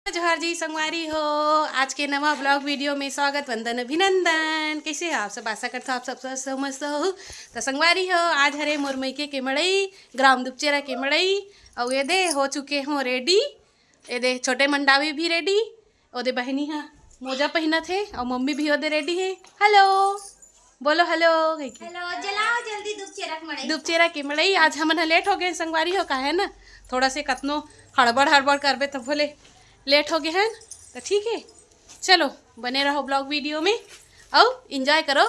जोहार जी संगवारी हो। आज के नवा ब्लॉग वीडियो में स्वागत वंदन अभिनंदन। कैसे हो आप सब? आशा करता हूँ आप सब समझ हो। तो संगवारी हो, आज हरे मोर मैके के मड़ई ग्राम दुपचेरा के मड़ई और ये दे हो चुके हों रेडी। ये दे छोटे मंडावी भी रेडी, ओदे बहनी हाँ मोजा पहना थे और मम्मी भी ओदे रेडी है। हेलो बोलो हेलो। हेलो जलाओ जल्दी दुपचेरा के मड़ई। आज हम लेट हो गए संगवारी हो, का है ना थोड़ा से कतनो हड़बड़ करबे तो बोले लेट हो गए हैं। तो ठीक है, चलो बने रहो ब्लॉग वीडियो में और इंजॉय करो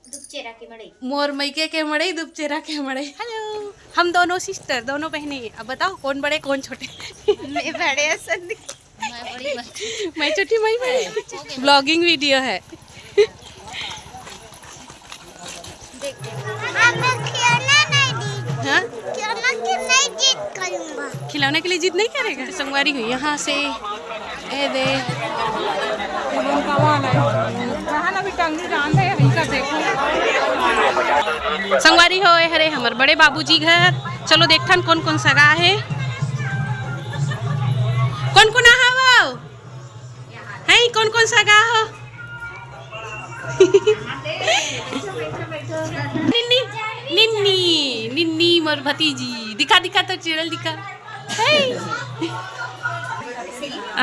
दुपचेरा के मड़ई, मोर मैके के मड़ई दुपचेरा के मड़ई। हेलो, हम दोनों सिस्टर, दोनों बहनें। अब बताओ कौन बड़े कौन छोटे? मैं बड़े मैं छोटी मैं बड़ी। ब्लॉगिंग वीडियो है। हाँ? खिलौने के लिए जिद नहीं करेगा संगवारी हुई यहाँ से। ए दे संगवारी हो हरे हमारे बड़े बाबूजी घर। चलो देखथन कौन कौन सगा है, कौन कौन आओ है, कौन कौन सगा हो। निन्नी निन्नी निन्नी मोर भतीजी दिखा दिखा तो चिड़ल दिखा।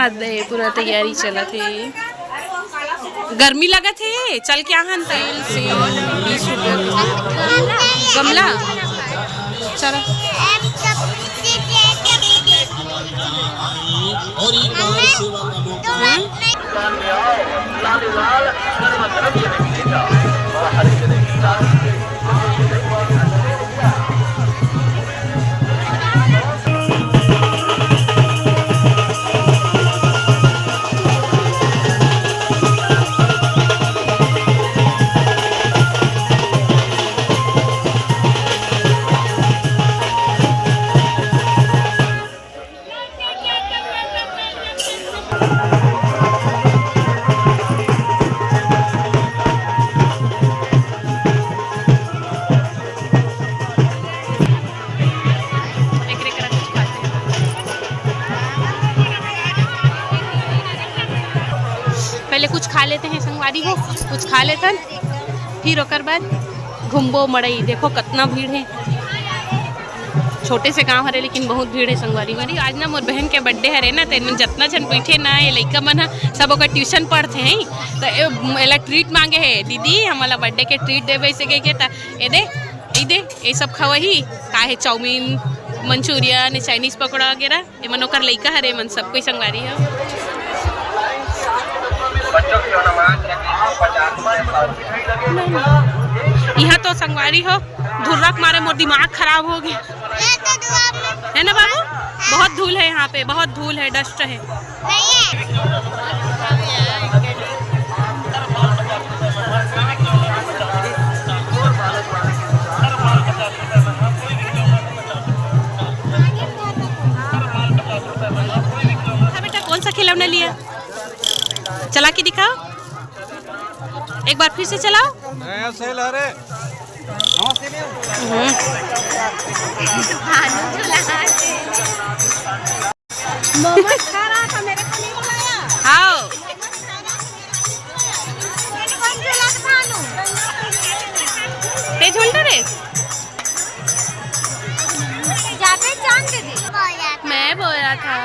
आदे पूरा तैयारी चला थे, गर्मी लगा थे। चल के आहन तेल से 20 रुपया गमला। चलो पहले कुछ खा लेते हैं संगवारी हो, कुछ खा लेते फिर ओकर बाद घूमबो मड़ई। देखो कितना भीड़ है, छोटे से गांव हरे लेकिन बहुत भीड़ है संगवारी वारी। आज ना मोर बहन के बर्थडे हरे ना, तो जितना जन बैठे ना ये लड़का मन सब ओकर ट्यूशन पढ़ते हैं। तो एला ट्रीट मांगे है, दीदी हमारा बर्थडे के ट्रीट देवे से के ये सब खवही का है, चाउमीन मंचूरियन चाइनीज पकौड़ा वगैरह। ये मन ओकर लड़का हरे मन सब कोई संगवारी है। यहाँ तो संगवारी हो धुर्रक मारे मोर दिमाग खराब हो गया है ना बाबू। बहुत धूल है यहाँ पे, बहुत धूल है, डस्ट है। बेटा कौन सा खिलौना लिया? चला के दिखाओ एक बार, फिर से चलाओ। मोमोज खा रहा था, मेरे को नहीं बुलाया। हाँ तेज उल्टा रे जाते चांद दीदी मैं बोल रहा था।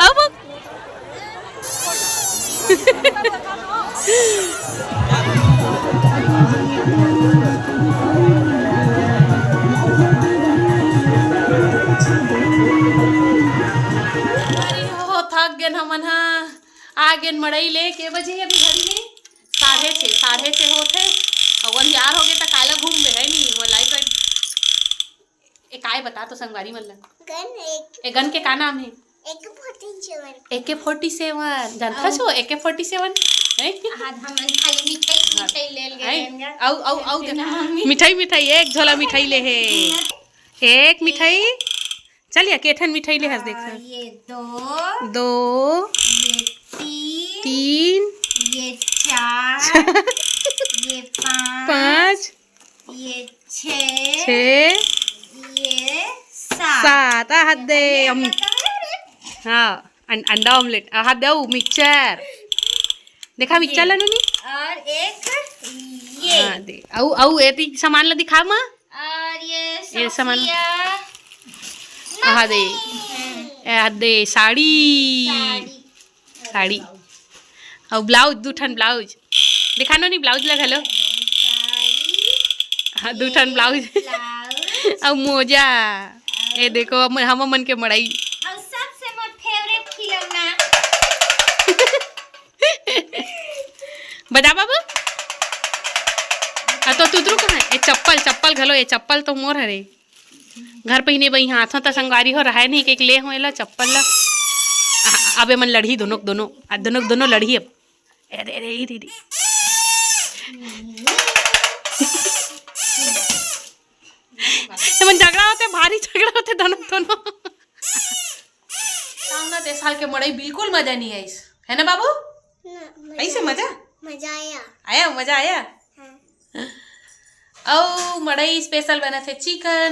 अब थक गए हमन आ गए मड़ई ले के बजे अभी घड़ी में 6:30 होते और यार हो गए तो काला घूम में है नहीं वो लाइट एक आए बता तो संगवारी मन एक गन के का नाम है? AK-47 जानता छो? AK-47 मिठाई एक झोला मिठाई ले है, एक मिठाई। चलिए केठन मिठाई ले हंस देख। ये दो ये तीन ये 4 ये 5 ये 6 6 ये 7 7 हाथ दे हाँ अंडा ऑमलेट हाथ दे मिक्सचर देखा मिक्सचर ला नुनी और एक ये हाँ दे औ एती सामान ला दिखा माँ और ये सामान सोफिया हाँ दे हाथ दे साड़ी साड़ी और ब्लाउज 2 ठन ब्लाउज दिखा नुनी ब्लाउज ला घलो हाँ 2 ठन ब्लाउज और मोजा ये देखो हम मन के मड़ाई और सबसे मोर फेवरेट खिलौना बता बाबू तो तुतरू कहाँ है? ये चप्पल घलो ये चप्पल तो मोर हरे घर पहिने बई हाथों त संगवारी हो रहा नहीं के ले हो एला चप्पल ला अबे मन लड़ी दोनों लड़ी अब अरे अरे दीदी मन झगड़ा होते भारी झगड़ा होते दोनों सामना ते साल के मड़ई बिल्कुल मजा नहीं आई है ना बाबू ऐसे मजा मजा आया ओ मड़ई स्पेशल बना थे chicken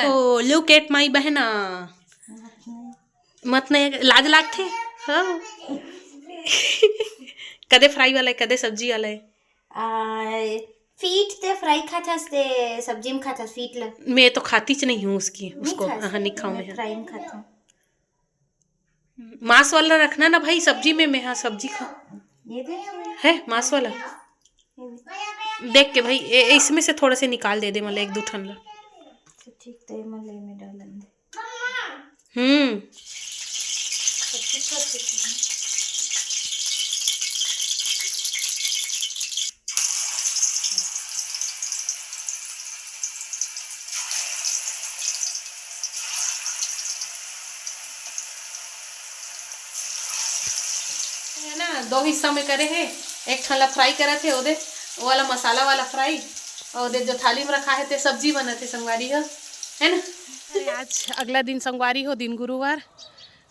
oh look at my बहना मत नहीं लाज लाग थे हाँ कदे फ्राई वाला है कदे सब्जी वाला है फीट ते फ्राई खाथस ते सब्जी में खाथस फीट ल मैं तो खाती च नहीं हूँ उसको हाँ नहीं खाऊं मैं फ्राई में खाता मांस वाला रखना ना भाई सब्जी में मैं हाँ सब्जी खा ये दे है मांस वाला देख के भाई इसमें से थोड़ा से निकाल दे मतलब 1-2 ठन ला ठीक ते मले में डालन दे है ना 2 हिस्सा में करे हैं एक ठन ला फ्राई करे थे ओदे वो वाला मसाला वाला फ्राई और ओदे जो थाली में रखा है ते सब्जी बना थे संगवारी है ना आज अगला दिन संगवारी हो दिन गुरुवार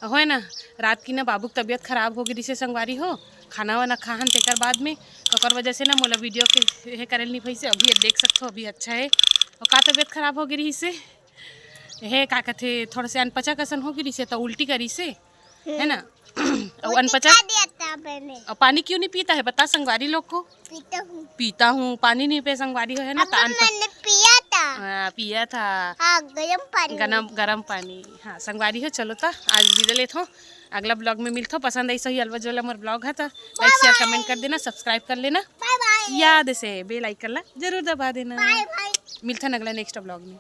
हो ना रात की ना बाबू की तबीयत खराब हो गई से संगवारी हो खाना वाना खाहन तेकर बाद में ओकर वजह से ना मोला वीडियो के करल नहीं भैसे अभी देख सकते हो अभी अच्छा है और का तबीयत खराब हो गई से है का कहते थोड़ा से अनपचा कसन हो गई से तो उल्टी करी से है ना और अनपचा और पानी क्यों नहीं पीता है बता संगवारी लोग को पीता हूँ पानी नहीं पे संगवारी हो है ना मैंने पिया था पिया था हाँ गरम पानी हाँ संगवारी हो चलो तो आज विदा लेत हो अगला ब्लॉग में मिलता पसंद ऐसा ही अलवा जोला मोर ब्लॉग है तो लाइक शेयर कमेंट कर देना सब्सक्राइब कर लेना याद से बेल आइकन ला जरूर दबा देना मिलता अगला नेक्स्ट ब्लॉग में